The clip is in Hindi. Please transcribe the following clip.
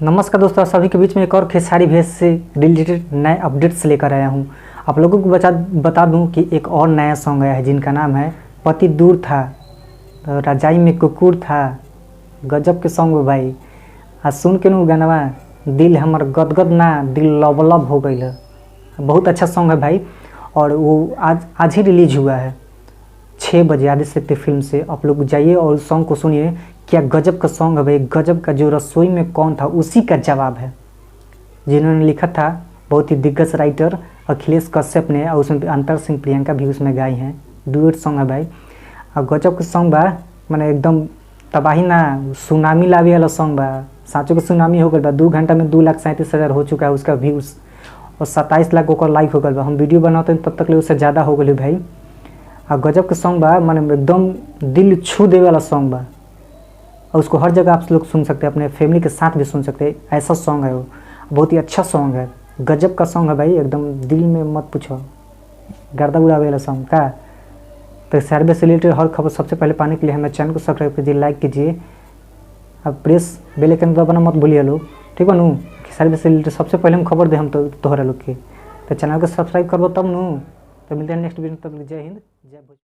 नमस्कार दोस्तों, सभी के बीच में एक और खेसारी भेष से रिलेटेड नए अपडेट्स लेकर आया हूँ। आप लोगों को बता दूँ कि एक और नया सॉन्ग आया है जिनका नाम है पति दूर था, रजाई में कुकुर था। गजब के सॉन्ग है भाई। आज सुन के नू गाना दिल हमर गदगद ना दिल लबलब हो गई है। बहुत अच्छा सॉन्ग है भाई। और वो आज ही रिलीज हुआ है 6 बजे आदि शक्ति फिल्म से। आप लोग जाइए और उस सॉन्ग को सुनिए। क्या गजब का सॉन्ग है भाई, गजब का। जो रसोई में कौन था उसी का जवाब है। जिन्होंने लिखा था बहुत ही दिग्गज राइटर अखिलेश कश्यप ने, और उसमें अंतर सिंह प्रियंका भी उसमें गाई हैं। डुएट सॉन्ग है भाई और गजब का सॉन्ग बा। मैंने एकदम तबाही ना सुनामी लावे वाला सॉन्ग बा। साँचों के सुनामी हो गल बा। 2 घंटा में 2,37,000 हो चुका है उसका व्यूज़ और 27 लाख ओकर लाइक हो गल बा। हम वीडियो बनाते तब तक ले उससे ज़्यादा हो गई भाई। और गजब के सॉन्ग बा, मैंने एकदम दिल छू दे वाला सॉन्ग बा। और उसको हर जगह आप लोग सुन सकते हैं, अपने फैमिली के साथ भी सुन सकते हैं। ऐसा सॉन्ग है वो, बहुत ही अच्छा सॉन्ग है। गजब का सॉन्ग है भाई, एकदम दिल में मत पूछो। गर्दा उड़ावे वाला सॉन्ग का। तो सर्वे से रिलेटेड हर खबर सबसे पहले पाने के लिए हमें चैनल को सब्सक्राइब कीजिए, लाइक कीजिए। अब प्रेस बेल आइकन दबाना मत भूलिए लोग, ठीक है नू। सर्वे से रिलेटेड सबसे पहले हम खबर दे हम तो तोहरा लोग के। तो चैनल को सब्सक्राइब करबो तब नू। तो मिलते हैं नेक्स्ट वीडियो, तब जय हिंद जय भोजपुरी।